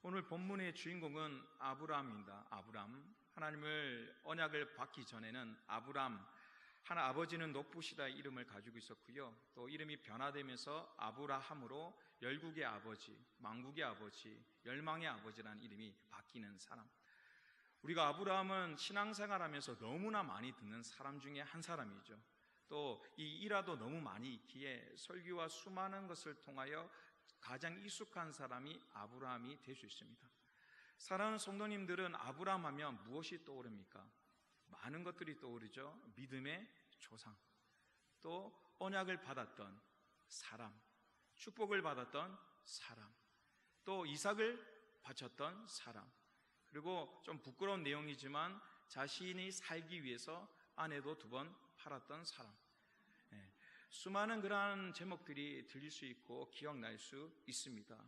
오늘 본문의 주인공은 아브라함입니다. 아브라함. 하나님을 언약을 받기 전에는 아브라함, 하나 아버지는 높으시다 이름을 가지고 있었고요. 또 이름이 변화되면서 아브라함으로 열국의 아버지, 만국의 아버지, 열망의 아버지라는 이름이 바뀌는 사람. 우리가 아브라함은 신앙생활하면서 너무나 많이 듣는 사람 중에 한 사람이죠. 또 이 일화도 너무 많이 있기에 설교와 수많은 것을 통하여 가장 익숙한 사람이 아브라함이 될 수 있습니다. 사랑하는 성도님들은 아브라함 하면 무엇이 떠오릅니까? 많은 것들이 떠오르죠. 믿음의 조상, 또 언약을 받았던 사람, 축복을 받았던 사람, 또 이삭을 바쳤던 사람, 그리고 좀 부끄러운 내용이지만 자신이 살기 위해서 아내도 2번 팔았던 사람. 수많은 그러한 제목들이 들릴 수 있고 기억날 수 있습니다.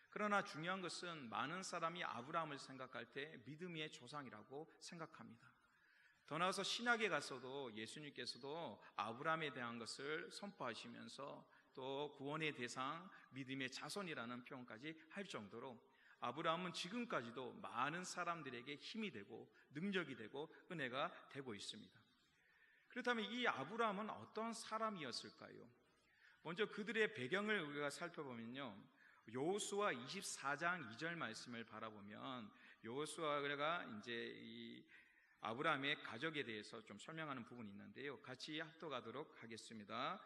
그러나 중요한 것은 많은 사람이 아브라함을 생각할 때 믿음의 조상이라고 생각합니다. 더 나아가서 신약에 가서도 예수님께서도 아브라함에 대한 것을 선포하시면서 또 구원의 대상, 믿음의 자손이라는 표현까지 할 정도로 아브라함은 지금까지도 많은 사람들에게 힘이 되고 능력이 되고 은혜가 되고 있습니다. 그렇다면 이 아브라함은 어떤 사람이었을까요? 먼저 그들의 배경을 우리가 살펴보면요, 여호수아 24장 2절 말씀을 바라보면 여호수아가 이제 이 아브라함의 가족에 대해서 좀 설명하는 부분이 있는데요, 같이 합독하도록 하겠습니다.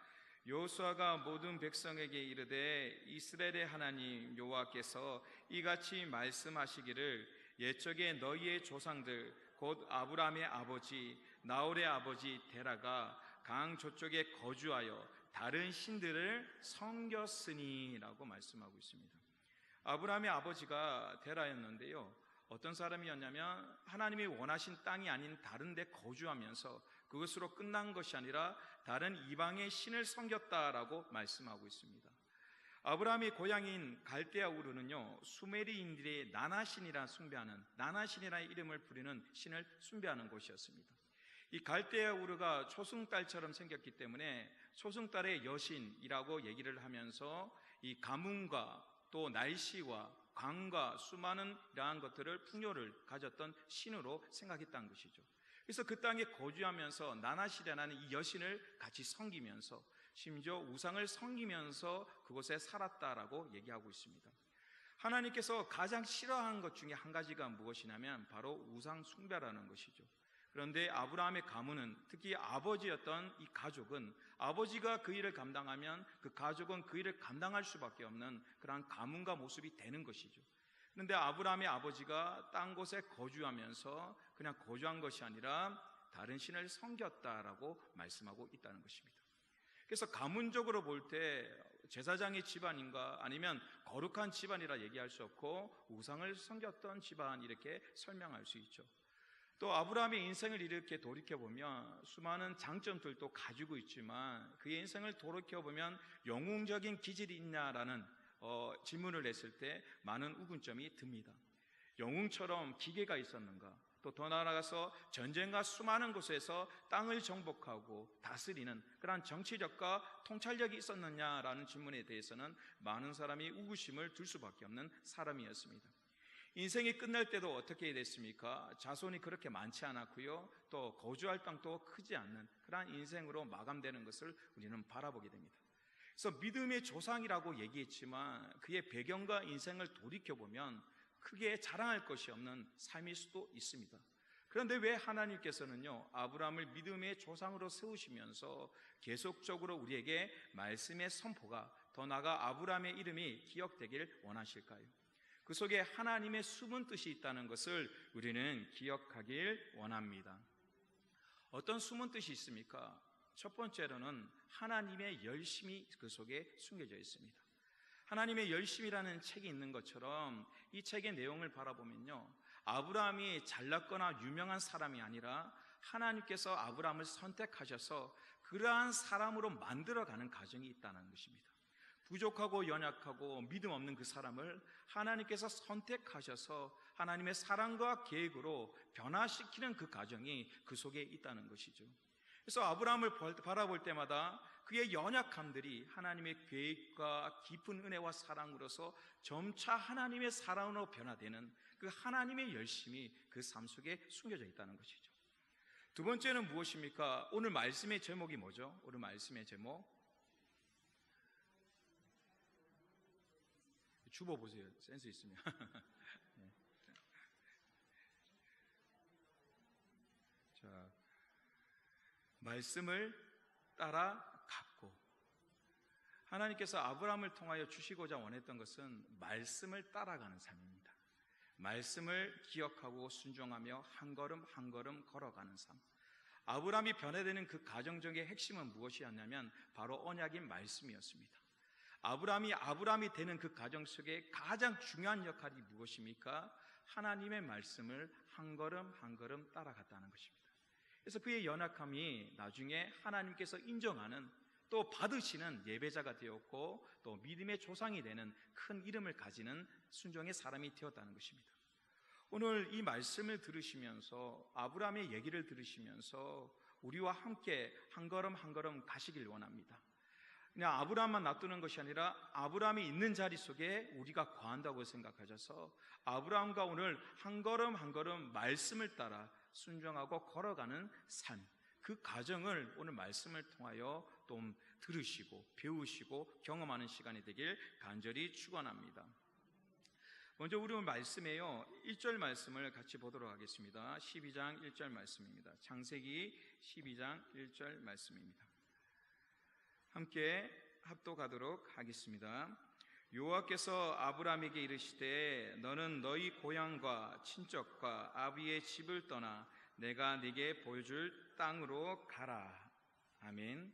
여호수아가 모든 백성에게 이르되 이스라엘의 하나님 여호와께서 이같이 말씀하시기를 옛적에 너희의 조상들 곧 아브라함의 아버지 나홀의 아버지 데라가 강 저쪽에 거주하여 다른 신들을 섬겼으니 라고 말씀하고 있습니다. 아브라함의 아버지가 데라였는데요, 어떤 사람이었냐면 하나님이 원하신 땅이 아닌 다른 데 거주하면서 그것으로 끝난 것이 아니라 다른 이방의 신을 섬겼다라고 말씀하고 있습니다. 아브라함의 고향인 갈대아 우르는요, 수메리인들의 나나신이라 숭배하는, 나나신이라는 이름을 부리는 신을 숭배하는 곳이었습니다. 이 갈대아 우르가 초승달처럼 생겼기 때문에 초승달의 여신이라고 얘기를 하면서 이 가뭄과 또 날씨와 강과 수많은 이러한 것들을 풍요를 가졌던 신으로 생각했다는 것이죠. 그래서 그 땅에 거주하면서 나나시라는 이 여신을 같이 섬기면서 심지어 우상을 섬기면서 그곳에 살았다라고 얘기하고 있습니다. 하나님께서 가장 싫어하는 것 중에 한 가지가 무엇이냐면 바로 우상 숭배라는 것이죠. 그런데 아브라함의 가문은, 특히 아버지였던 이 가족은, 아버지가 그 일을 감당하면 그 가족은 그 일을 감당할 수밖에 없는 그러한 가문과 모습이 되는 것이죠. 그런데 아브라함의 아버지가 딴 곳에 거주하면서 그냥 거주한 것이 아니라 다른 신을 섬겼다라고 말씀하고 있다는 것입니다. 그래서 가문적으로 볼 때 제사장의 집안인가 아니면 거룩한 집안이라 얘기할 수 없고 우상을 섬겼던 집안, 이렇게 설명할 수 있죠. 또 아브라함의 인생을 이렇게 돌이켜보면 수많은 장점들도 가지고 있지만 그의 인생을 돌이켜보면 영웅적인 기질이 있냐라는 질문을 냈을 때 많은 우군점이 듭니다. 영웅처럼 기계가 있었는가? 또 더 나아가서 전쟁과 수많은 곳에서 땅을 정복하고 다스리는 그러한 정치력과 통찰력이 있었느냐라는 질문에 대해서는 많은 사람이 우구심을 둘 수밖에 없는 사람이었습니다. 인생이 끝날 때도 어떻게 됐습니까? 자손이 그렇게 많지 않았고요, 또 거주할 땅도 크지 않는 그러한 인생으로 마감되는 것을 우리는 바라보게 됩니다. 그래서 믿음의 조상이라고 얘기했지만 그의 배경과 인생을 돌이켜보면 크게 자랑할 것이 없는 삶일 수도 있습니다. 그런데 왜 하나님께서는요, 아브라함을 믿음의 조상으로 세우시면서 계속적으로 우리에게 말씀의 선포가, 더 나아가 아브라함의 이름이 기억되길 원하실까요? 그 속에 하나님의 숨은 뜻이 있다는 것을 우리는 기억하길 원합니다. 어떤 숨은 뜻이 있습니까? 첫 번째로는 하나님의 열심이 그 속에 숨겨져 있습니다. 하나님의 열심이라는 책이 있는 것처럼 이 책의 내용을 바라보면요, 아브라함이 잘났거나 유명한 사람이 아니라 하나님께서 아브라함을 선택하셔서 그러한 사람으로 만들어가는 과정이 있다는 것입니다. 부족하고 연약하고 믿음 없는 그 사람을 하나님께서 선택하셔서 하나님의 사랑과 계획으로 변화시키는 그 과정이 그 속에 있다는 것이죠. 그래서 아브라함을 바라볼 때마다 그의 연약함들이 하나님의 계획과 깊은 은혜와 사랑으로서 점차 하나님의 사랑으로 변화되는 그 하나님의 열심이 그 삶 속에 숨겨져 있다는 것이죠. 두 번째는 무엇입니까? 오늘 말씀의 제목이 뭐죠? 오늘 말씀의 제목 주보 보세요. 센스 있으면. 네. 자, 말씀을 따라갔고, 하나님께서 아브라함을 통하여 주시고자 원했던 것은 말씀을 따라가는 삶입니다. 말씀을 기억하고 순종하며 한 걸음 한 걸음 걸어가는 삶. 아브라함이 변화되는 그 가정적인 핵심은 무엇이었냐면 바로 언약인 말씀이었습니다. 아브라함이 되는 그 가정 속에 가장 중요한 역할이 무엇입니까? 하나님의 말씀을 한 걸음 한 걸음 따라갔다는 것입니다. 그래서 그의 연약함이 나중에 하나님께서 인정하는 또 받으시는 예배자가 되었고 또 믿음의 조상이 되는 큰 이름을 가지는 순종의 사람이 되었다는 것입니다. 오늘 이 말씀을 들으시면서 아브라함의 얘기를 들으시면서 우리와 함께 한 걸음 한 걸음 가시길 원합니다. 그냥 아브라함만 놔두는 것이 아니라 아브라함이 있는 자리 속에 우리가 거한다고 생각하셔서 아브라함과 오늘 한 걸음 한 걸음 말씀을 따라 순종하고 걸어가는 삶, 그 과정을 오늘 말씀을 통하여 좀 들으시고 배우시고 경험하는 시간이 되길 간절히 축원합니다. 먼저 우리 오늘 말씀에요 1절 말씀을 같이 보도록 하겠습니다. 12장 1절 말씀입니다. 창세기 12장 1절 말씀입니다. 함께 합독하도록 하겠습니다. 여호와께서 아브라함에게 이르시되 너는 너희 고향과 친척과 아비의 집을 떠나 내가 네게 보여줄 땅으로 가라. 아멘.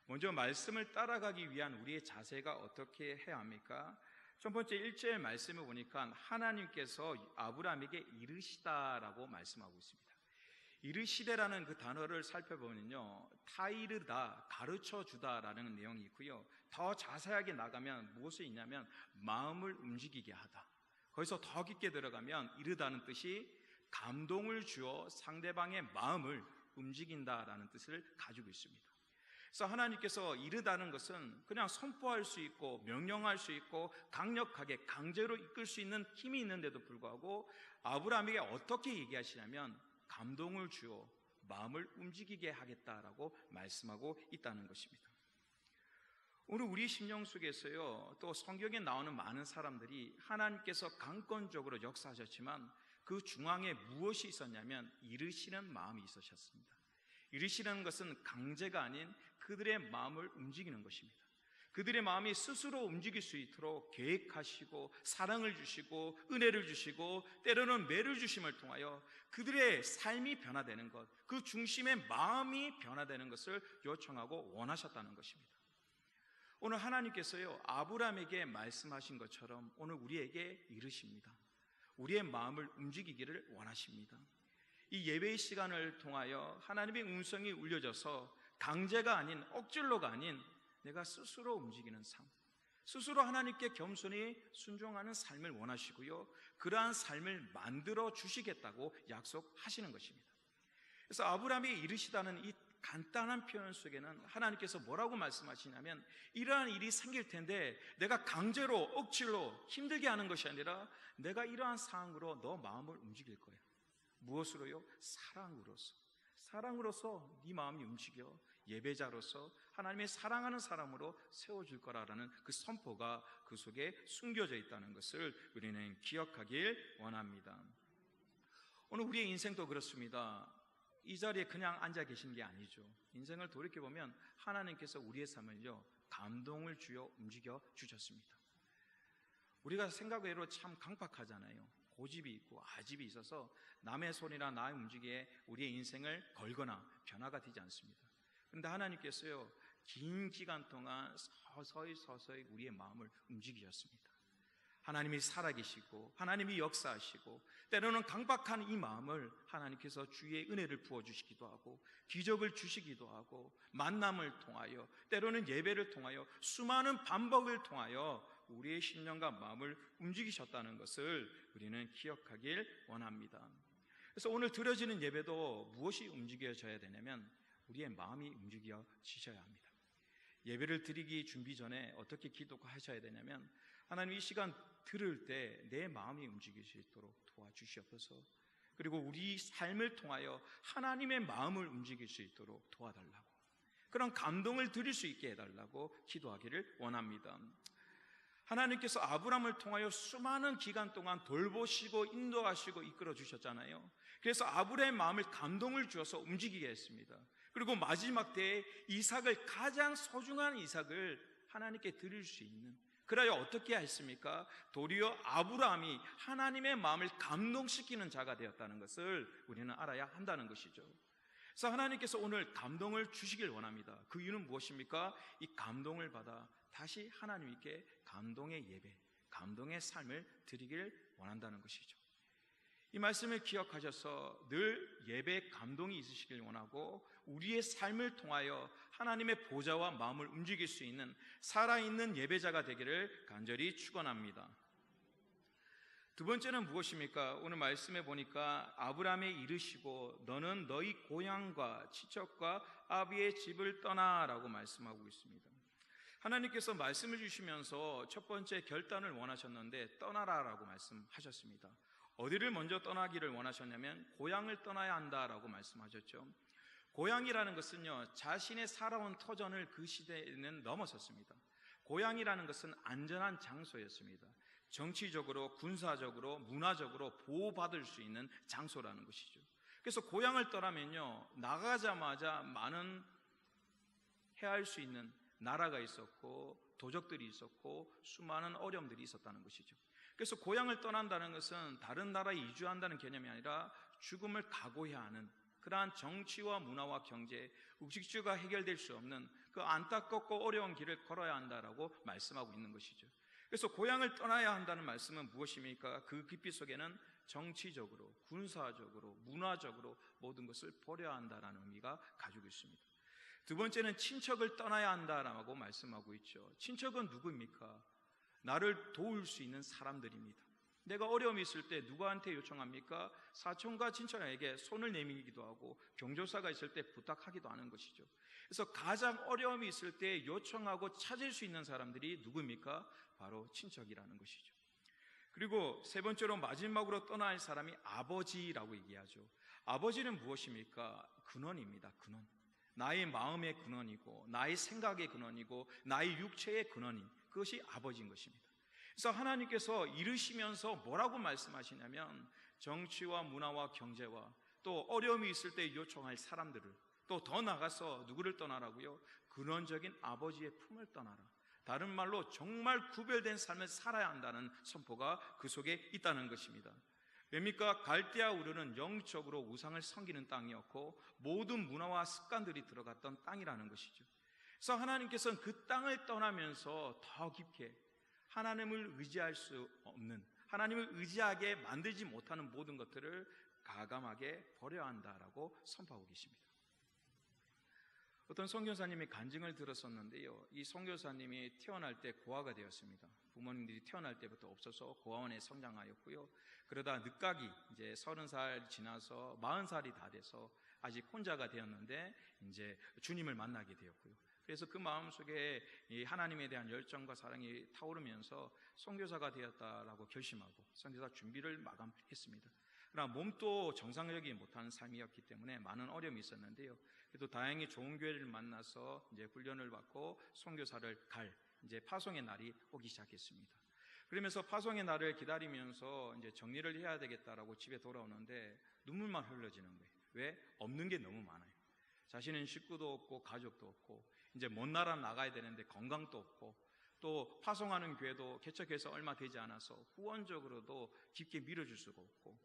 먼저 말씀을 따라가기 위한 우리의 자세가 어떻게 해야 합니까? 첫 번째 1절 말씀을 보니까 하나님께서 아브라함에게 이르시다라고 말씀하고 있습니다. 이르시되라는 그 단어를 살펴보면요, 타이르다, 가르쳐주다라는 내용이 있고요, 더 자세하게 나가면 무엇이 있냐면 마음을 움직이게 하다. 거기서 더 깊게 들어가면 이르다는 뜻이 감동을 주어 상대방의 마음을 움직인다라는 뜻을 가지고 있습니다. 그래서 하나님께서 이르다는 것은 그냥 선포할 수 있고 명령할 수 있고 강력하게 강제로 이끌 수 있는 힘이 있는데도 불구하고 아브라함에게 어떻게 얘기하시냐면 감동을 주어 마음을 움직이게 하겠다라고 말씀하고 있다는 것입니다. 오늘 우리 심령 속에서요, 또 성경에 나오는 많은 사람들이 하나님께서 강권적으로 역사하셨지만 그 중앙에 무엇이 있었냐면 이르시는 마음이 있으셨습니다. 이르시는 것은 강제가 아닌 그들의 마음을 움직이는 것입니다. 그들의 마음이 스스로 움직일 수 있도록 계획하시고 사랑을 주시고 은혜를 주시고 때로는 매를 주심을 통하여 그들의 삶이 변화되는 것, 그 중심의 마음이 변화되는 것을 요청하고 원하셨다는 것입니다. 오늘 하나님께서요 아브라함에게 말씀하신 것처럼 오늘 우리에게 이르십니다. 우리의 마음을 움직이기를 원하십니다. 이 예배의 시간을 통하여 하나님의 음성이 울려져서 강제가 아닌 억지로가 아닌 내가 스스로 움직이는 삶, 스스로 하나님께 겸손히 순종하는 삶을 원하시고요, 그러한 삶을 만들어 주시겠다고 약속하시는 것입니다. 그래서 아브라함이 이르시다는 이 간단한 표현 속에는 하나님께서 뭐라고 말씀하시냐면 이러한 일이 생길 텐데 내가 강제로 억지로 힘들게 하는 것이 아니라 내가 이러한 상황으로 너 마음을 움직일 거야. 무엇으로요? 사랑으로서. 사랑으로서 네 마음이 움직여 예배자로서 하나님의 사랑하는 사람으로 세워줄 거라는 그 선포가 그 속에 숨겨져 있다는 것을 우리는 기억하길 원합니다. 오늘 우리의 인생도 그렇습니다. 이 자리에 그냥 앉아 계신 게 아니죠. 인생을 돌이켜보면 하나님께서 우리의 삶을요 감동을 주어 움직여 주셨습니다. 우리가 생각외로 참 강박하잖아요. 고집이 있고 아집이 있어서 남의 손이나 나의 움직임에 우리의 인생을 걸거나 변화가 되지 않습니다. 그런데 하나님께서요 긴 기간 동안 서서히 우리의 마음을 움직이셨습니다. 하나님이 살아계시고 하나님이 역사하시고 때로는 강박한 이 마음을 하나님께서 주의 은혜를 부어주시기도 하고 기적을 주시기도 하고 만남을 통하여 때로는 예배를 통하여 수많은 반복을 통하여 우리의 심령과 마음을 움직이셨다는 것을 우리는 기억하길 원합니다. 그래서 오늘 드려지는 예배도 무엇이 움직여져야 되냐면 우리의 마음이 움직여지셔야 합니다. 예배를 드리기 준비 전에 어떻게 기도하셔야 되냐면, 하나님 이 시간 들을 때 내 마음이 움직일 수 있도록 도와주시옵소서. 그리고 우리 삶을 통하여 하나님의 마음을 움직일 수 있도록 도와달라고, 그런 감동을 드릴 수 있게 해달라고 기도하기를 원합니다. 하나님께서 아브라함을 통하여 수많은 기간 동안 돌보시고 인도하시고 이끌어 주셨잖아요. 그래서 아브라함의 마음을 감동을 주어서 움직이게 했습니다. 그리고 마지막 때에 이삭을, 가장 소중한 이삭을 하나님께 드릴 수 있는, 그래야 어떻게 했습니까? 도리어 아브라함이 하나님의 마음을 감동시키는 자가 되었다는 것을 우리는 알아야 한다는 것이죠. 그래서 하나님께서 오늘 감동을 주시길 원합니다. 그 이유는 무엇입니까? 이 감동을 받아 다시 하나님께 감동의 예배, 감동의 삶을 드리길 원한다는 것이죠. 이 말씀을 기억하셔서 늘 예배에 감동이 있으시길 원하고, 우리의 삶을 통하여 하나님의 보좌와 마음을 움직일 수 있는 살아있는 예배자가 되기를 간절히 축원합니다. 두 번째는 무엇입니까? 오늘 말씀에 보니까 아브라함에 이르시고 너는 너희 고향과 친척과 아비의 집을 떠나라고 말씀하고 있습니다. 하나님께서 말씀을 주시면서 첫 번째 결단을 원하셨는데 떠나라라고 말씀하셨습니다. 어디를 먼저 떠나기를 원하셨냐면 고향을 떠나야 한다라고 말씀하셨죠. 고향이라는 것은요, 자신의 살아온 터전을 그 시대에는 넘어섰습니다. 고향이라는 것은 안전한 장소였습니다. 정치적으로, 군사적으로, 문화적으로 보호받을 수 있는 장소라는 것이죠. 그래서 고향을 떠나면요, 나가자마자 많은 해할 수 있는 나라가 있었고 도적들이 있었고 수많은 어려움들이 있었다는 것이죠. 그래서 고향을 떠난다는 것은 다른 나라에 이주한다는 개념이 아니라 죽음을 각오해야 하는, 그러한 정치와 문화와 경제, 의식주가 해결될 수 없는 그 안타깝고 어려운 길을 걸어야 한다라고 말씀하고 있는 것이죠. 그래서 고향을 떠나야 한다는 말씀은 무엇입니까? 그 깊이 속에는 정치적으로, 군사적으로, 문화적으로 모든 것을 버려야 한다는 의미가 가지고 있습니다. 두 번째는 친척을 떠나야 한다라고 말씀하고 있죠. 친척은 누구입니까? 나를 도울 수 있는 사람들입니다. 내가 어려움이 있을 때 누구한테 요청합니까? 사촌과 친척에게 손을 내밀기도 하고 경조사가 있을 때 부탁하기도 하는 것이죠. 그래서 가장 어려움이 있을 때 요청하고 찾을 수 있는 사람들이 누구입니까? 바로 친척이라는 것이죠. 그리고 세 번째로 마지막으로 떠나야 할 사람이 아버지라고 얘기하죠. 아버지는 무엇입니까? 근원입니다. 근원. 나의 마음의 근원이고 나의 생각의 근원이고 나의 육체의 근원인 그것이 아버지인 것입니다. 그래서 하나님께서 이르시면서 뭐라고 말씀하시냐면, 정치와 문화와 경제와 또 어려움이 있을 때 요청할 사람들을, 또 더 나가서 누구를 떠나라고요? 근원적인 아버지의 품을 떠나라. 다른 말로 정말 구별된 삶을 살아야 한다는 선포가 그 속에 있다는 것입니다. 왜입니까? 갈대아 우르는 영적으로 우상을 섬기는 땅이었고 모든 문화와 습관들이 들어갔던 땅이라는 것이죠. 그래서 하나님께서는 그 땅을 떠나면서 더 깊게 하나님을 의지할 수 없는, 하나님을 의지하게 만들지 못하는 모든 것들을 가감하게 버려야 한다라고 선포하고 계십니다. 어떤 선교사님이 간증을 들었었는데요, 이 선교사님이 태어날 때 고아가 되었습니다. 부모님들이 태어날 때부터 없어서 고아원에 성장하였고요. 그러다 늦가기 이제 30살 지나서 40살이 다 돼서 아직 혼자가 되었는데 이제 주님을 만나게 되었고요. 그래서 그 마음속에 이 하나님에 대한 열정과 사랑이 타오르면서 선교사가 되었다라고 결심하고 선교사 준비를 마감했습니다. 그러나 몸도 정상적이지 못한 삶이었기 때문에 많은 어려움이 있었는데요. 그래도 다행히 좋은 교회를 만나서 이제 훈련을 받고 선교사를 갈 이제 파송의 날이 오기 시작했습니다. 그러면서 파송의 날을 기다리면서 이제 정리를 해야 되겠다라고 집에 돌아오는데 눈물만 흘러지는 거예요. 왜? 없는 게 너무 많아요. 자신은 식구도 없고 가족도 없고 이제 먼 나라 나가야 되는데 건강도 없고 또 파송하는 교회도 개척해서 얼마 되지 않아서 후원적으로도 깊게 밀어줄 수가 없고,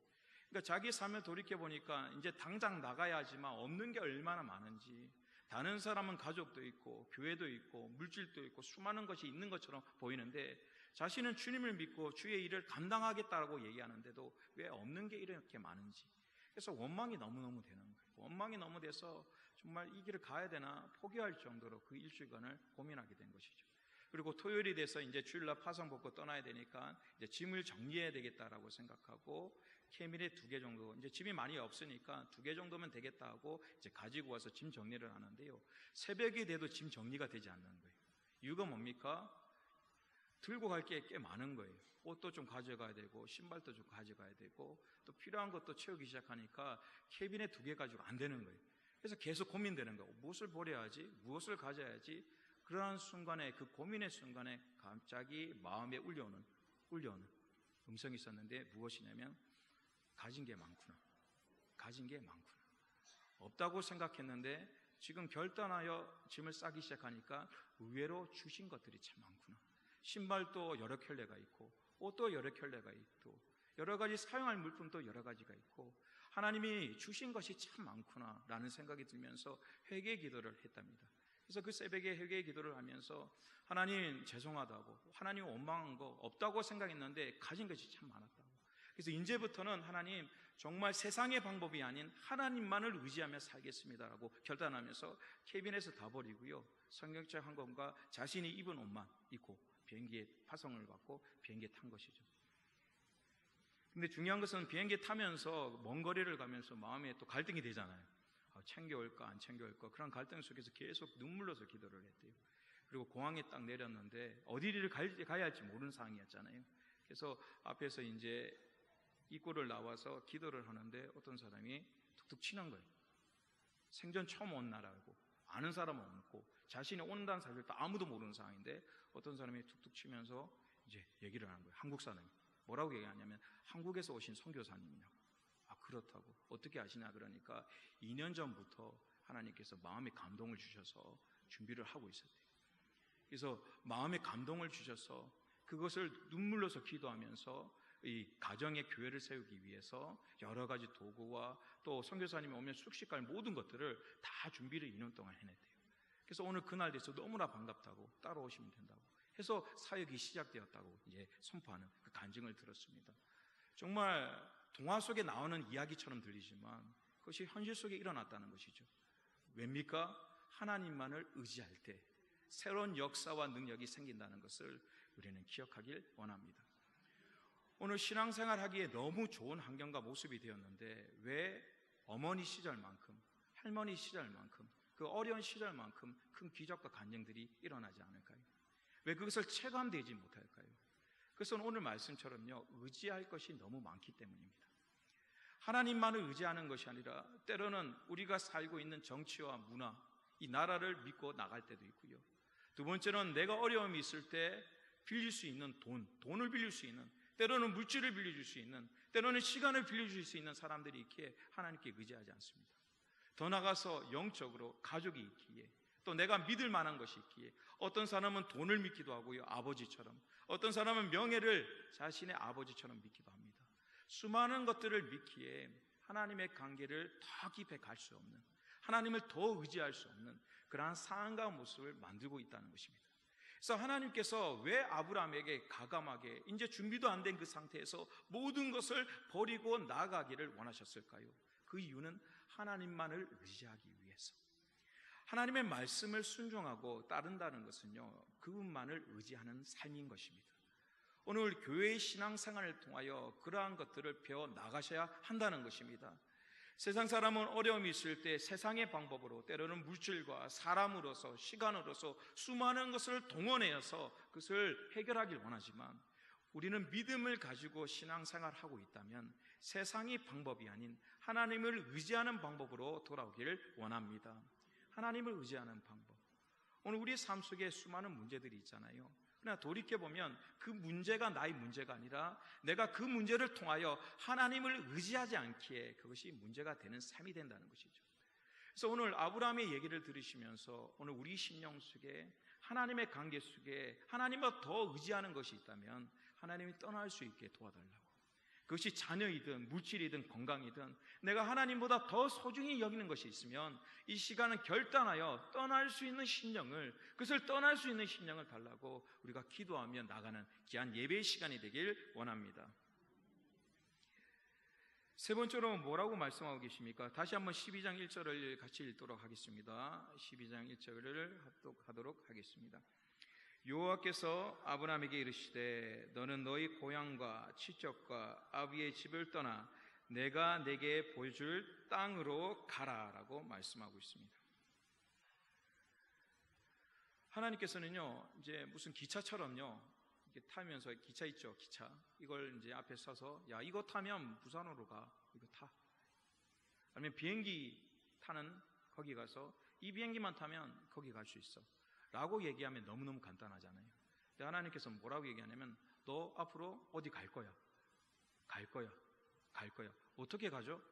그러니까 자기 삶을 돌이켜보니까 이제 당장 나가야 하지만 없는 게 얼마나 많은지, 다른 사람은 가족도 있고 교회도 있고 물질도 있고 수많은 것이 있는 것처럼 보이는데 자신은 주님을 믿고 주의 일을 감당하겠다라고 얘기하는데도 왜 없는 게 이렇게 많은지, 그래서 원망이 너무너무 되는 거예요. 원망이 너무 돼서 정말 이 길을 가야 되나 포기할 정도로 그 일주일간을 고민하게 된 것이죠. 그리고 토요일이 돼서 이제 주일날 파송 벗고 떠나야 되니까 이제 짐을 정리해야 되겠다라고 생각하고 캐비넷 2개 정도, 이제 짐이 많이 없으니까 2개 정도면 되겠다 하고 이제 가지고 와서 짐 정리를 하는데요. 새벽이 돼도 짐 정리가 되지 않는 거예요. 이유가 뭡니까? 들고 갈 게 꽤 많은 거예요. 옷도 좀 가져가야 되고 신발도 좀 가져가야 되고 또 필요한 것도 채우기 시작하니까 캐비넷 2개 가지고 안 되는 거예요. 그래서 계속 고민되는 거예요. 무엇을 버려야지? 무엇을 가져야지? 그러한 순간에, 그 고민의 순간에 갑자기 마음에 울려오는 음성이 있었는데 무엇이냐면 가진 게 많구나. 가진 게 많구나. 없다고 생각했는데 지금 결단하여 짐을 싸기 시작하니까 의외로 주신 것들이 참 많구나. 신발도 여러 켤레가 있고 옷도 여러 켤레가 있고 여러 가지 사용할 물품도 여러 가지가 있고 하나님이 주신 것이 참 많구나 라는 생각이 들면서 회개 기도를 했답니다. 그래서 그 새벽에 회개 기도를 하면서 하나님 죄송하다고, 하나님 원망한 거 없다고 생각했는데 가진 것이 참 많았다고. 그래서 이제부터는 하나님 정말 세상의 방법이 아닌 하나님만을 의지하며 살겠습니다라고 결단하면서 캐비넷을 다 버리고요, 성경책 한 권과 자신이 입은 옷만 입고 비행기에 파송을 받고 비행기에 탄 것이죠. 근데 중요한 것은 비행기 타면서 먼 거리를 가면서 마음에 또 갈등이 되잖아요. 챙겨올까 안 챙겨올까, 그런 갈등 속에서 계속 눈물로서 기도를 했대요. 그리고 공항에 딱 내렸는데 어디를 가야 할지 모르는 상황이었잖아요. 그래서 앞에서 이제 입구를 나와서 기도를 하는데 어떤 사람이 툭툭 치는 거예요. 생전 처음 온 나라고 아는 사람은 없고 자신이 온다는 사실도 아무도 모르는 상황인데 어떤 사람이 툭툭 치면서 이제 얘기를 하는 거예요. 한국 사람이 뭐라고 얘기하냐면 한국에서 오신 선교사님이냐고. 그렇다고. 어떻게 아시냐 그러니까 2년 전부터 하나님께서 마음에 감동을 주셔서 준비를 하고 있었대요. 그래서 마음에 감동을 주셔서 그것을 눈물로서 기도하면서 이 가정의 교회를 세우기 위해서 여러 가지 도구와 또 선교사님이 오면 숙식할 모든 것들을 다 준비를 2년 동안 해냈대요. 그래서 오늘 그날 돼서 너무나 반갑다고 따라오시면 된다고 해서 사역이 시작되었다고 이제 선포하는 그 간증을 들었습니다. 정말 동화 속에 나오는 이야기처럼 들리지만 그것이 현실 속에 일어났다는 것이죠. 왜입니까? 하나님만을 의지할 때 새로운 역사와 능력이 생긴다는 것을 우리는 기억하길 원합니다. 오늘 신앙생활 하기에 너무 좋은 환경과 모습이 되었는데 왜 어머니 시절만큼, 할머니 시절만큼, 그 어려운 시절만큼 큰 기적과 간증들이 일어나지 않을까요? 왜 그것을 체감되지 못할까요? 그것은 오늘 말씀처럼요, 의지할 것이 너무 많기 때문입니다. 하나님만을 의지하는 것이 아니라 때로는 우리가 살고 있는 정치와 문화, 이 나라를 믿고 나갈 때도 있고요. 두 번째는 내가 어려움이 있을 때 빌릴 수 있는 돈을 빌릴 수 있는, 때로는 물질을 빌려줄 수 있는, 때로는 시간을 빌려줄 수 있는 사람들이 있기에 하나님께 의지하지 않습니다. 더 나아가서 영적으로 가족이 있기에, 또 내가 믿을 만한 것이 있기에, 어떤 사람은 돈을 믿기도 하고요, 아버지처럼. 어떤 사람은 명예를 자신의 아버지처럼 믿기도 합니다. 수많은 것들을 믿기에 하나님의 관계를 더 깊이 갈 수 없는, 하나님을 더 의지할 수 없는 그러한 상황과 모습을 만들고 있다는 것입니다. 그래서 하나님께서 왜 아브라함에게 가감하게 이제 준비도 안 된 그 상태에서 모든 것을 버리고 나아가기를 원하셨을까요? 그 이유는 하나님만을 의지하기 위해서. 하나님의 말씀을 순종하고 따른다는 것은요, 그분만을 의지하는 삶인 것입니다. 오늘 교회의 신앙생활을 통하여 그러한 것들을 배워 나가셔야 한다는 것입니다. 세상 사람은 어려움이 있을 때 세상의 방법으로, 때로는 물질과 사람으로서, 시간으로서 수많은 것을 동원해서 그것을 해결하길 원하지만 우리는 믿음을 가지고 신앙생활하고 있다면 세상의 방법이 아닌 하나님을 의지하는 방법으로 돌아오기를 원합니다. 하나님을 의지하는 방법. 오늘 우리의 삶 속에 수많은 문제들이 있잖아요. 그러나 돌이켜보면 그 문제가 나의 문제가 아니라 내가 그 문제를 통하여 하나님을 의지하지 않기에 그것이 문제가 되는 삶이 된다는 것이죠. 그래서 오늘 아브라함의 얘기를 들으시면서 오늘 우리 심령 속에 하나님의 관계 속에 하나님을 더 의지하는 것이 있다면 하나님이 떠날 수 있게 도와달라고. 그것이 자녀이든 물질이든 건강이든 내가 하나님보다 더 소중히 여기는 것이 있으면 이 시간은 결단하여 떠날 수 있는 심령을, 그것을 떠날 수 있는 심령을 달라고 우리가 기도하며 나가는 귀한 예배의 시간이 되길 원합니다. 세 번째로 뭐라고 말씀하고 계십니까? 다시 한번 12장 1절을 같이 읽도록 하겠습니다. 12장 1절을 하도록 하겠습니다. 여호와께서 아브라함에게 이르시되 너는 너희 고향과 친척과 아비의 집을 떠나 내가 내게 보여줄 땅으로 가라라고 말씀하고 있습니다. 하나님께서는요, 이제 무슨 기차처럼요, 이렇게 타면서, 기차 있죠, 기차. 이걸 이제 앞에 서서, 야, 이거 타면 부산으로 가. 이거 타. 아니면 비행기 타는 거기 가서 이 비행기만 타면 거기 갈 수 있어. 라고 얘기하면 너무너무 간단하잖아요. 근데 하나님께서 뭐라고 얘기하냐면, 너 앞으로 어디 갈 거야. 갈 거야. 갈 거야. 어떻게 가죠?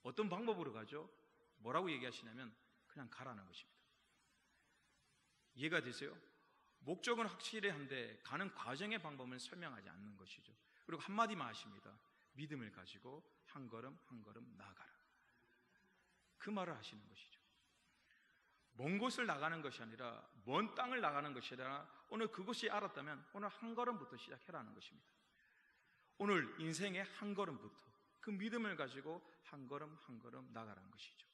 어떤 방법으로 가죠? 뭐라고 얘기하시냐면, 그냥 가라는 것입니다. 이해가 되세요? 목적은 확실한데 가는 과정의 방법은 설명하지 않는 것이죠. 그리고 한마디만 하십니다. 믿음을 가지고 한 걸음 한 걸음 나아가라. 그 말을 하시는 것이죠. 먼 곳을 나가는 것이 아니라, 먼 땅을 나가는 것이 아니라, 오늘 그것이 알았다면 오늘 한 걸음부터 시작해라는 것입니다. 오늘 인생의 한 걸음부터 그 믿음을 가지고 한 걸음 한 걸음 나가라는 것이죠.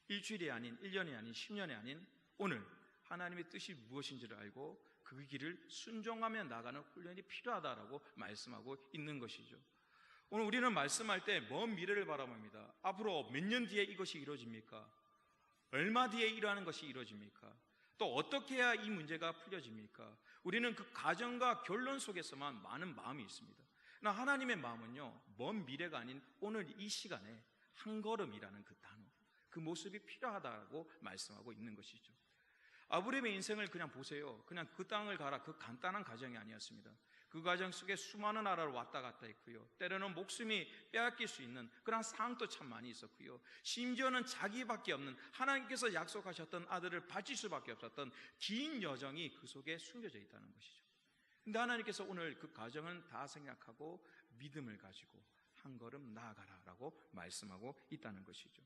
일주일이 아닌, 1년이 아닌, 10년이 아닌 오늘 하나님의 뜻이 무엇인지를 알고 그 길을 순종하며 나가는 훈련이 필요하다라고 말씀하고 있는 것이죠. 오늘 우리는 말씀할 때 먼 미래를 바라봅니다. 앞으로 몇 년 뒤에 이것이 이루어집니까? 얼마 뒤에 이러한 것이 이루어집니까? 또 어떻게 해야 이 문제가 풀려집니까? 우리는 그 과정과 결론 속에서만 많은 마음이 있습니다. 그러나 하나님의 마음은요, 먼 미래가 아닌 오늘 이 시간에 한 걸음이라는 그 단어, 그 모습이 필요하다고 말씀하고 있는 것이죠. 아브라함의 인생을 그냥 보세요. 그냥 그 땅을 가라, 그 간단한 과정이 아니었습니다. 그 과정 속에 수많은 나라를 왔다 갔다 했고요, 때로는 목숨이 빼앗길 수 있는 그런 상황도 참 많이 있었고요, 심지어는 자기밖에 없는, 하나님께서 약속하셨던 아들을 바칠 수밖에 없었던 긴 여정이 그 속에 숨겨져 있다는 것이죠. 근데 하나님께서 오늘 그 과정은 다 생각하고 믿음을 가지고 한 걸음 나아가라라고 말씀하고 있다는 것이죠.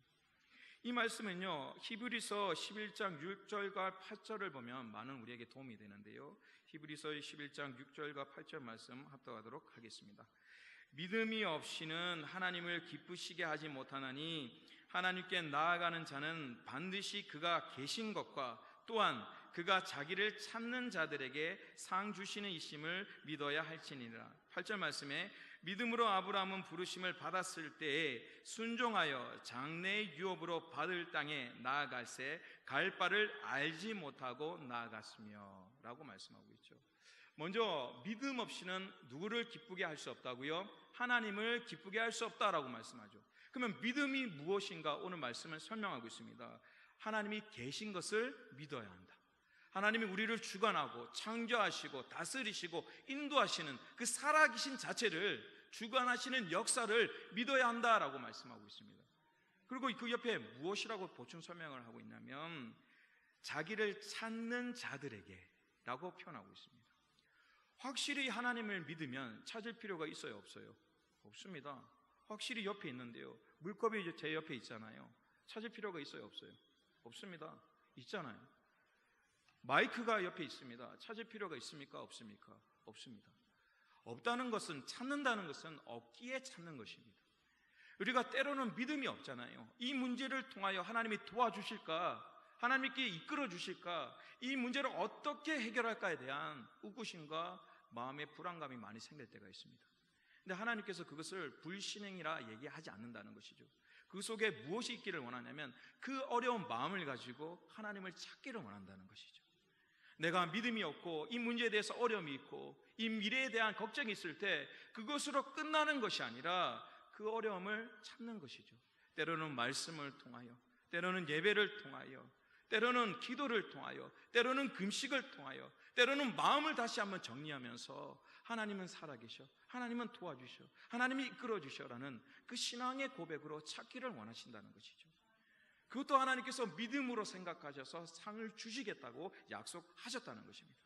이 말씀은요, 히브리서 11장 6절과 8절을 보면 많은 우리에게 도움이 되는데요, 히브리서 11장 6절과 8절 말씀 합독하도록 하겠습니다. 믿음이 없이는 하나님을 기쁘시게 하지 못하나니 하나님께 나아가는 자는 반드시 그가 계신 것과 또한 그가 자기를 찾는 자들에게 상 주시는 이심을 믿어야 할지니라. 8절 말씀에 믿음으로 아브라함은 부르심을 받았을 때에 순종하여 장래의 유업으로 받을 땅에 나아갈새 갈 바를 알지 못하고 나아갔으며 라고 말씀하고 있죠. 먼저 믿음 없이는 누구를 기쁘게 할 수 없다고요? 하나님을 기쁘게 할 수 없다라고 말씀하죠. 그러면 믿음이 무엇인가 오늘 말씀을 설명하고 있습니다. 하나님이 계신 것을 믿어야 한다. 하나님이 우리를 주관하고 창조하시고 다스리시고 인도하시는 그 살아계신 자체를, 주관하시는 역사를 믿어야 한다라고 말씀하고 있습니다. 그리고 그 옆에 무엇이라고 보충 설명을 하고 있냐면 자기를 찾는 자들에게 라고 표현하고 있습니다. 확실히 하나님을 믿으면 찾을 필요가 있어요, 없어요? 없습니다. 확실히 옆에 있는데요, 물컵이 이제 제 옆에 있잖아요. 찾을 필요가 있어요, 없어요? 없습니다. 있잖아요. 마이크가 옆에 있습니다. 찾을 필요가 있습니까? 없습니까? 없습니다. 없다는 것은, 찾는다는 것은 없기에 찾는 것입니다. 우리가 때로는 믿음이 없잖아요. 이 문제를 통하여 하나님이 도와주실까? 하나님께 이끌어 주실까? 이 문제를 어떻게 해결할까에 대한 의구심과 마음의 불안감이 많이 생길 때가 있습니다. 근데 하나님께서 그것을 불신행이라 얘기하지 않는다는 것이죠. 그 속에 무엇이 있기를 원하냐면 그 어려운 마음을 가지고 하나님을 찾기를 원한다는 것이죠. 내가 믿음이 없고 이 문제에 대해서 어려움이 있고 이 미래에 대한 걱정이 있을 때 그것으로 끝나는 것이 아니라 그 어려움을 찾는 것이죠. 때로는 말씀을 통하여, 때로는 예배를 통하여, 때로는 기도를 통하여, 때로는 금식을 통하여, 때로는 마음을 다시 한번 정리하면서 하나님은 살아계셔, 하나님은 도와주셔, 하나님이 이끌어주셔라는 그 신앙의 고백으로 찾기를 원하신다는 것이죠. 그것도 하나님께서 믿음으로 생각하셔서 상을 주시겠다고 약속하셨다는 것입니다.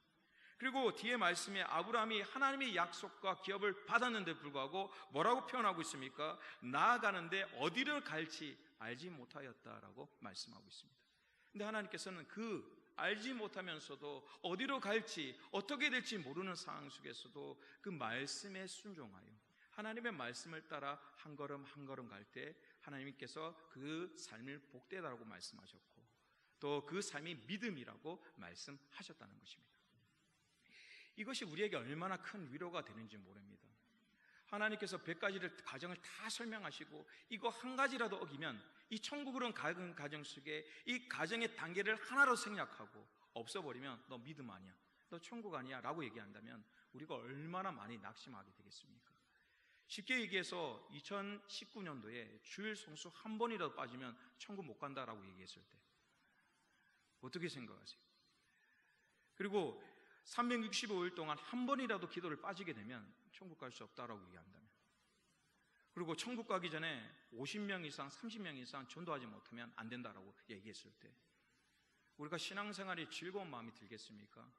그리고 뒤에 말씀에 아브라함이 하나님의 약속과 기업을 받았는데 불구하고 뭐라고 표현하고 있습니까? 나아가는데 어디를 갈지 알지 못하였다라고 말씀하고 있습니다. 근데 하나님께서는 그 알지 못하면서도 어디로 갈지 어떻게 될지 모르는 상황 속에서도 그 말씀에 순종하여 하나님의 말씀을 따라 한 걸음 한 걸음 갈 때 하나님께서 그 삶을 복되다라고 말씀하셨고 또 그 삶이 믿음이라고 말씀하셨다는 것입니다. 이것이 우리에게 얼마나 큰 위로가 되는지 모릅니다. 하나님께서 100가지를 가정을 다 설명하시고 이거 한 가지라도 어기면 이 천국으로는 가정 속에 이 가정의 단계를 하나로 생략하고 없어버리면 너 믿음 아니야, 너 천국 아니야 라고 얘기한다면 우리가 얼마나 많이 낙심하게 되겠습니까? 쉽게 얘기해서 2019년도에 주일 성수 한 번이라도 빠지면 천국 못 간다라고 얘기했을 때 어떻게 생각하세요? 그리고 365일 동안 한 번이라도 기도를 빠지게 되면 천국 갈 수 없다라고 얘기한다면, 그리고 천국 가기 전에 50명 이상 30명 이상 전도하지 못하면 안 된다라고 얘기했을 때 우리가 신앙생활이 즐거운 마음이 들겠습니까?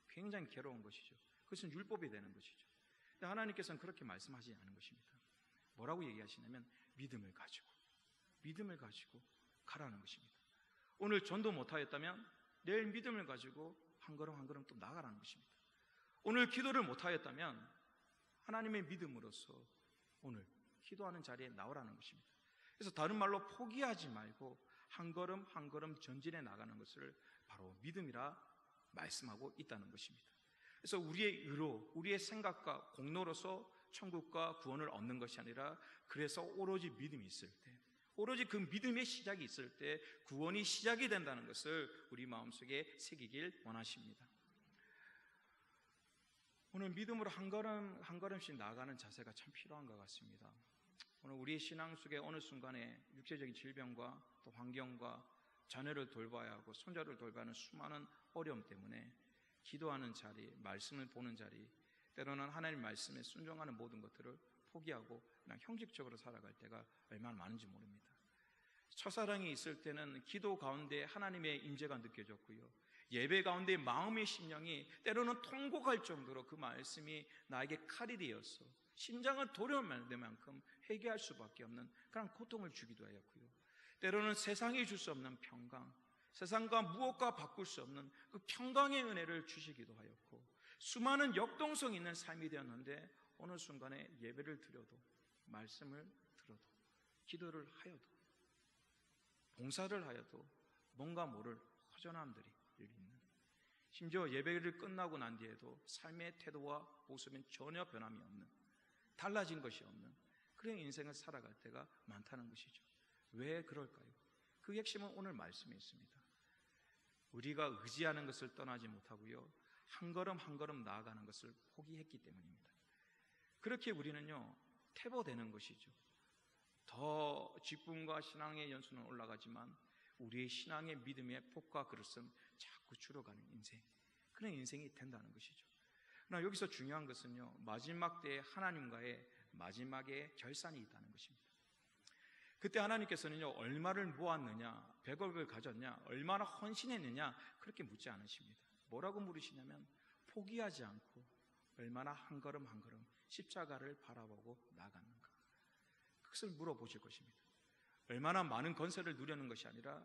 굉장히 괴로운 것이죠. 그것은 율법이 되는 것이죠. 근데 하나님께서는 그렇게 말씀하지 않은 것입니다. 뭐라고 얘기하시냐면 믿음을 가지고 가라는 것입니다. 오늘 전도 못하였다면 내일 믿음을 가지고 한 걸음 한 걸음 또 나아가라는 것입니다. 오늘 기도를 못하였다면 하나님의 믿음으로서 오늘 기도하는 자리에 나오라는 것입니다. 그래서 다른 말로 포기하지 말고 한 걸음 한 걸음 전진해 나가는 것을 바로 믿음이라 말씀하고 있다는 것입니다. 그래서 우리의 의로, 우리의 생각과 공로로서 천국과 구원을 얻는 것이 아니라, 그래서 오로지 믿음이 있을 때, 오로지 그 믿음의 시작이 있을 때 구원이 시작이 된다는 것을 우리 마음속에 새기길 원하십니다. 오늘 믿음으로 한 걸음 한 걸음씩 나아가는 자세가 참 필요한 것 같습니다. 오늘 우리의 신앙 속에 어느 순간에 육체적인 질병과 또 환경과 자녀를 돌봐야 하고 손자를 돌봐야 하는 수많은 어려움 때문에 기도하는 자리, 말씀을 보는 자리, 때로는 하나님 말씀에 순종하는 모든 것들을 포기하고 그냥 형식적으로 살아갈 때가 얼마나 많은지 모릅니다. 첫사랑이 있을 때는 기도 가운데 하나님의 임재가 느껴졌고요, 예배 가운데 마음의 심령이 때로는 통곡할 정도로 그 말씀이 나에게 칼이 되어서 심장을 도려낼 만큼 회개할 수밖에 없는 그런 고통을 주기도 하였고요, 때로는 세상이 줄 수 없는 평강, 세상과 무엇과 바꿀 수 없는 그 평강의 은혜를 주시기도 하였고, 수많은 역동성 있는 삶이 되었는데 어느 순간에 예배를 드려도, 말씀을 들어도, 기도를 하여도, 봉사를 하여도 뭔가 모를 허전함들이 있는, 심지어 예배를 끝나고 난 뒤에도 삶의 태도와 모습은 전혀 변함이 없는, 달라진 것이 없는 그런 인생을 살아갈 때가 많다는 것이죠. 왜 그럴까요? 그 핵심은 오늘 말씀에 있습니다. 우리가 의지하는 것을 떠나지 못하고요, 한 걸음 한 걸음 나아가는 것을 포기했기 때문입니다. 그렇게 우리는요 퇴보되는 것이죠. 더 직분과 신앙의 연수는 올라가지만 우리의 신앙의 믿음의 폭과 그릇은 자꾸 줄어가는 인생, 그런 인생이 된다는 것이죠. 그러나 여기서 중요한 것은요, 마지막 때에 하나님과의 마지막에 결산이 있다는 것입니다. 그때 하나님께서는요 얼마를 모았느냐, 100억을 가졌냐, 얼마나 헌신했느냐 그렇게 묻지 않으십니다. 뭐라고 물으시냐면 포기하지 않고 얼마나 한 걸음 한 걸음 십자가를 바라보고 나갔는가, 그것을 물어보실 것입니다. 얼마나 많은 건설을 누리는 것이 아니라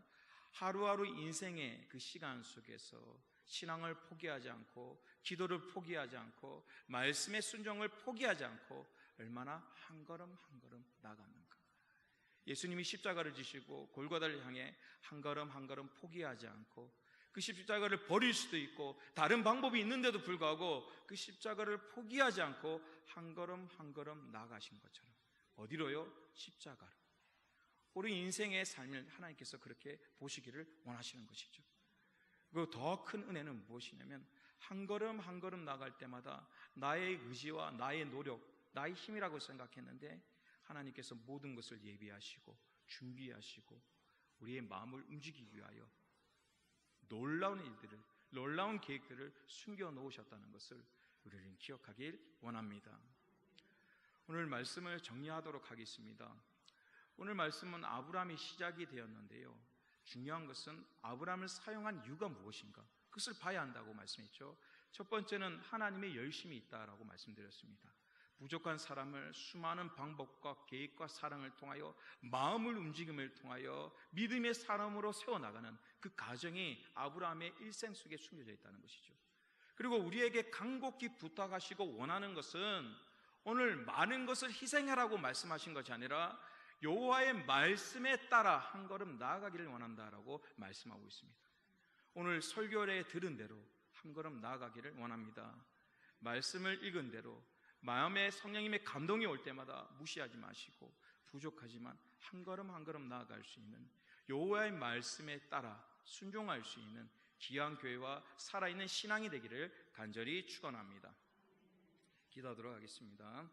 하루하루 인생의 그 시간 속에서 신앙을 포기하지 않고, 기도를 포기하지 않고, 말씀의 순종을 포기하지 않고 얼마나 한 걸음 한 걸음 나갔는가. 예수님이 십자가를 지시고 골고다를 향해 한 걸음 한 걸음 포기하지 않고, 그 십자가를 버릴 수도 있고 다른 방법이 있는데도 불구하고 그 십자가를 포기하지 않고 한 걸음 한 걸음 나아가신 것처럼, 어디로요? 십자가로. 우리 인생의 삶을 하나님께서 그렇게 보시기를 원하시는 것이죠. 그리고 더 큰 은혜는 무엇이냐면 한 걸음 한 걸음 나갈 때마다 나의 의지와 나의 노력, 나의 힘이라고 생각했는데 하나님께서 모든 것을 예비하시고 준비하시고 우리의 마음을 움직이기 위하여 놀라운 일들을, 놀라운 계획들을 숨겨 놓으셨다는 것을 우리는 기억하길 원합니다. 오늘 말씀을 정리하도록 하겠습니다. 오늘 말씀은 아브라함이 시작이 되었는데요, 중요한 것은 아브라함을 사용한 이유가 무엇인가, 그것을 봐야 한다고 말씀했죠. 첫 번째는 하나님의 열심이 있다라고 말씀드렸습니다. 부족한 사람을 수많은 방법과 계획과 사랑을 통하여, 마음을 움직임을 통하여 믿음의 사람으로 세워나가는 그 과정이 아브라함의 일생 속에 숨겨져 있다는 것이죠. 그리고 우리에게 간곡히 부탁하시고 원하는 것은 오늘 많은 것을 희생하라고 말씀하신 것이 아니라 여호와의 말씀에 따라 한 걸음 나아가기를 원한다라고 말씀하고 있습니다. 오늘 설교에 들은 대로 한 걸음 나아가기를 원합니다. 말씀을 읽은 대로 마음에 성령님의 감동이 올 때마다 무시하지 마시고 부족하지만 한 걸음 한 걸음 나아갈 수 있는 여호와의 말씀에 따라 순종할 수 있는 귀한 교회와 살아있는 신앙이 되기를 간절히 축원합니다. 기도하도록 하겠습니다.